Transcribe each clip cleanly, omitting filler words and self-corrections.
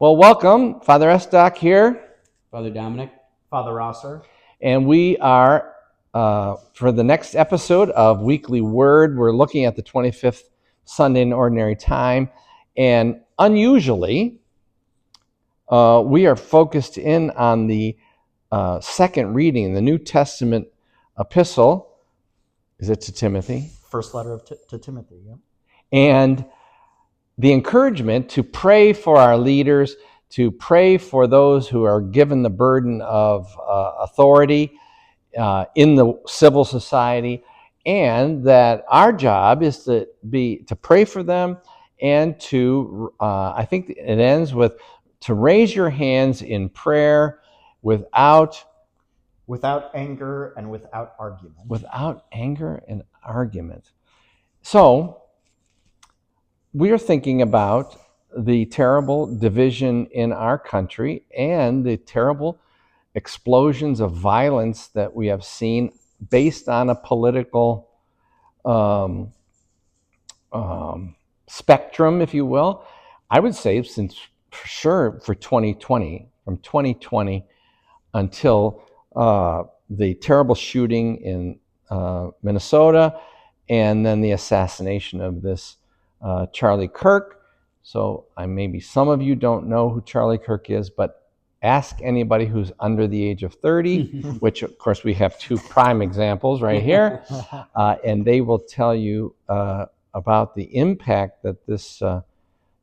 Well, welcome. Father Estock here. Father Dominic. Father Rosser. And we are, for the next episode of Weekly Word, we're looking at the 25th Sunday in Ordinary Time. And unusually, we are focused in on the second reading, the New Testament epistle. Is it to Timothy? First letter to Timothy, yeah. And the encouragement to pray for our leaders, to pray for those who are given the burden of authority in the civil society, and that our job is to pray for them and to, I think it ends with, to raise your hands in prayer without anger and without argument. Without anger and argument. So, we are thinking about the terrible division in our country and the terrible explosions of violence that we have seen based on a political spectrum, if you will. I would say since for sure for 2020, from 2020 until the terrible shooting in Minnesota and then the assassination of this Charlie Kirk. So maybe some of you don't know who Charlie Kirk is, but ask anybody who's under the age of 30, which of course we have two prime examples right here, and they will tell you about the impact that this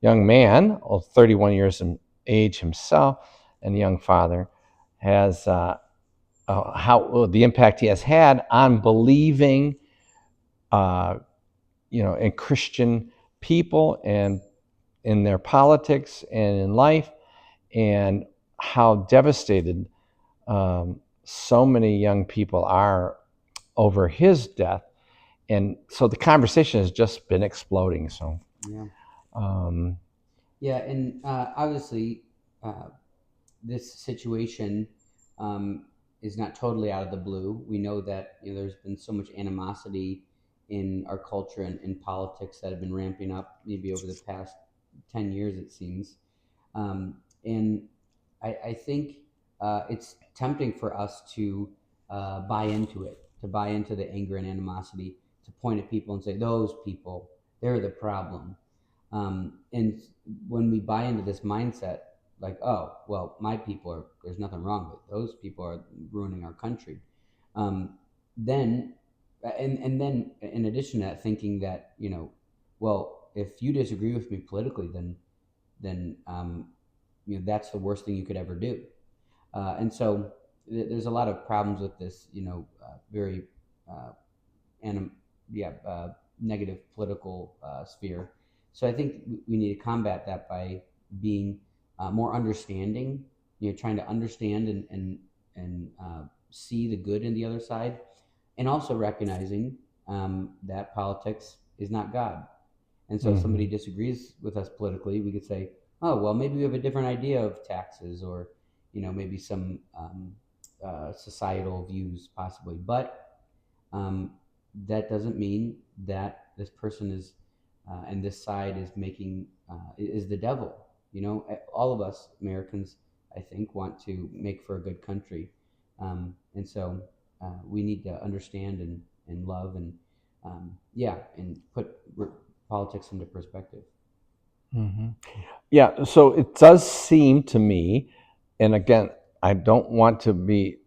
young man, 31 years of age himself, and a young father, has how the impact he has had on believing, in Christian people and in their politics and in life, and how devastated so many young people are over his death. And so the conversation has just been exploding. So and obviously this situation is not totally out of the blue. We know that there's been so much animosity in our culture and in politics that have been ramping up maybe over the past 10 years, it seems. And I think it's tempting for us to buy into it, to buy into the anger and animosity, to point at people and say, those people, they're the problem. And when we buy into this mindset, like, oh, well, my people there's nothing wrong with those people are ruining our country. Then in addition to that, thinking that, well, if you disagree with me politically, then that's the worst thing you could ever do. And so there's a lot of problems with this, very negative political sphere. So I think we need to combat that by being more understanding, trying to understand and see the good in the other side, and also recognizing that politics is not God. And so if somebody disagrees with us politically, we could say, oh, well, maybe we have a different idea of taxes, or maybe some societal views possibly. But that doesn't mean that this person is and this side is is the devil. All of us Americans, I think, want to make for a good country, and so we need to understand and love and put politics into perspective. Mm-hmm. Yeah, so it does seem to me, and again, I don't want to be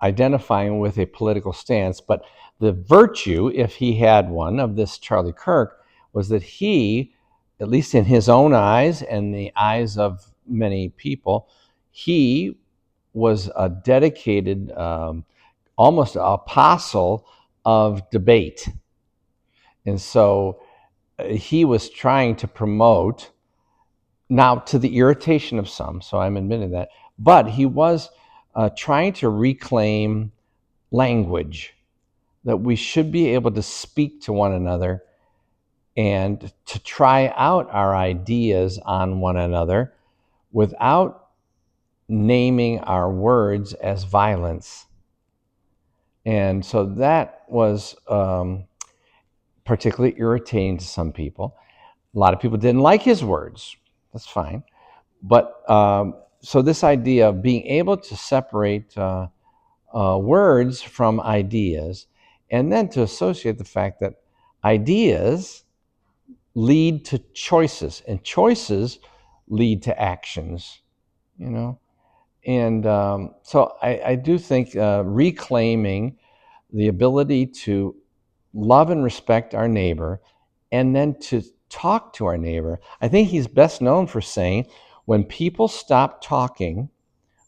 identifying with a political stance, but the virtue, if he had one, of this Charlie Kirk was that he, at least in his own eyes and the eyes of many people, he was a dedicated, almost an apostle of debate. And so he was trying to promote, now to the irritation of some, so I'm admitting that, but he was trying to reclaim language, that we should be able to speak to one another and to try out our ideas on one another without naming our words as violence. And so that was particularly irritating to some people. A lot of people didn't like his words. That's fine. But so this idea of being able to separate words from ideas, and then to associate the fact that ideas lead to choices, and choices lead to actions, you know. And so I do think reclaiming the ability to love and respect our neighbor, and then to talk to our neighbor. I think he's best known for saying, when people stop talking,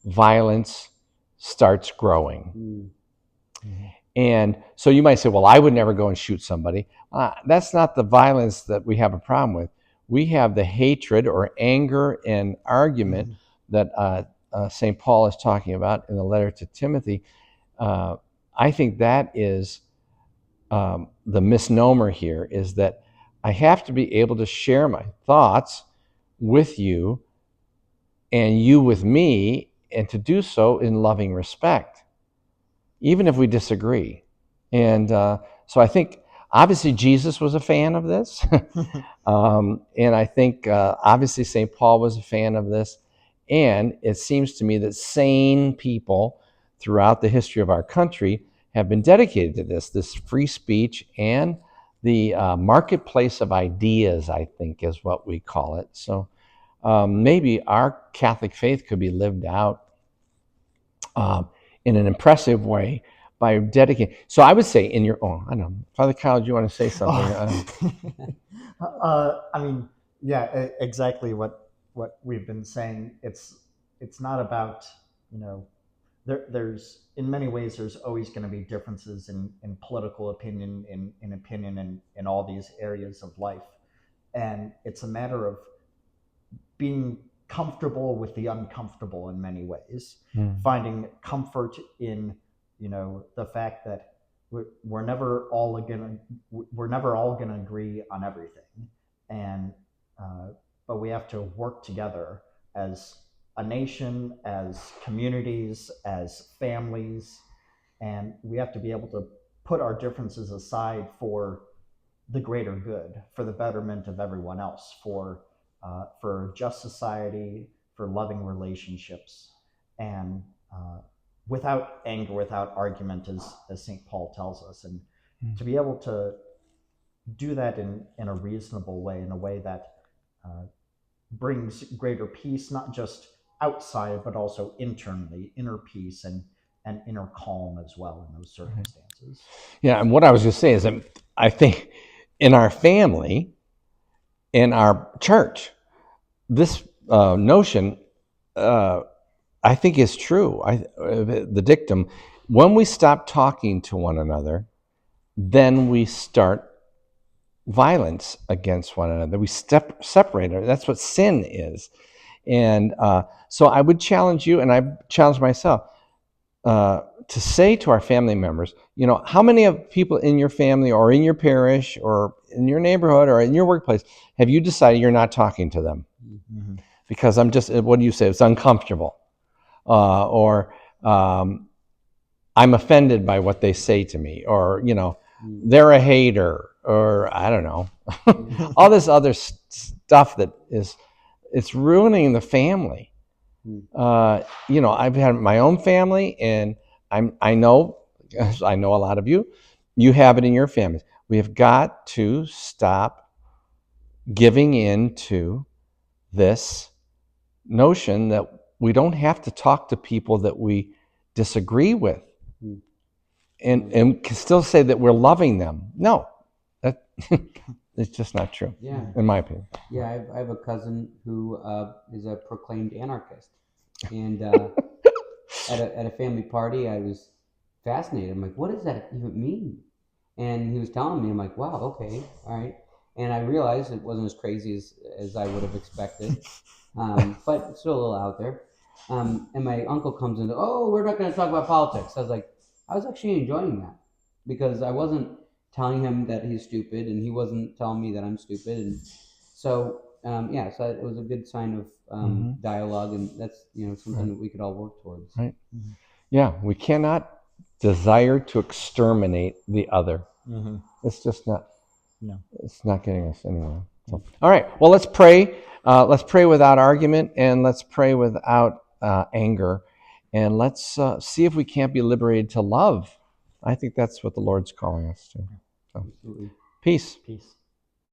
violence starts growing. Mm. And so you might say, well, I would never go and shoot somebody. That's not the violence that we have a problem with. We have the hatred or anger and argument that St. Paul is talking about in the letter to Timothy. I think that is the misnomer here, is that I have to be able to share my thoughts with you and you with me, and to do so in loving respect, even if we disagree. And so I think obviously Jesus was a fan of this. And I think obviously St. Paul was a fan of this. And it seems to me that sane people throughout the history of our country have been dedicated to this free speech and the marketplace of ideas, I think is what we call it. So maybe our Catholic faith could be lived out in an impressive way by dedicating. So I would say in your own, I don't know, Father Kyle, do you want to say something? I mean, yeah, exactly what we've been saying. It's not about, you know, there's in many ways there's always going to be differences in political opinion, in opinion, in all these areas of life, and it's a matter of being comfortable with the uncomfortable in many ways, finding comfort in, you know, the fact that we're never all gonna agree on everything, and but we have to work together as a nation, as communities, as families, and we have to be able to put our differences aside for the greater good, for the betterment of everyone else, for a just society, for loving relationships, and without anger, without argument, as St. Paul tells us, and to be able to do that in a reasonable way, in a way that brings greater peace, not just outside, but also internally, inner peace and inner calm as well in those circumstances. Yeah, and what I was just saying is that I think in our family, in our church, this notion, I think is true. The dictum, when we stop talking to one another, then we start violence against one another. We separate. That's what sin is. And so I would challenge you, and I challenge myself, to say to our family members, you know, how many of people in your family or in your parish or in your neighborhood or in your workplace have you decided you're not talking to them? Mm-hmm. Because I'm just, what do you say? It's uncomfortable. Or I'm offended by what they say to me, or, you know, they're a hater, or I don't know, all this other stuff that it's ruining the family. You know, I've had my own family, and I know a lot of you have it in your families. We have got to stop giving in to this notion that we don't have to talk to people that we disagree with, and can still say that we're loving them. No, that it's just not true. Yeah, in my opinion. Yeah, I have a cousin who is a proclaimed anarchist, and at a family party, I was fascinated. I'm like, what does that even mean? And he was telling me, I'm like, wow, okay, all right. And I realized it wasn't as crazy as I would have expected, but it's still a little out there. And my uncle comes in, oh, we're not going to talk about politics. I was like, I was actually enjoying that, because I wasn't telling him that he's stupid, and he wasn't telling me that I'm stupid. And so, so it was a good sign of dialogue, and that's, you know, something that we could all work towards. Right. Yeah, we cannot desire to exterminate the other. It's just not. No, it's not getting us anywhere. So, all right. Well, let's pray. Let's pray without argument, and let's pray without anger, and let's see if we can't be liberated to love. I think that's what the Lord's calling us to. So, Absolutely. peace. Peace.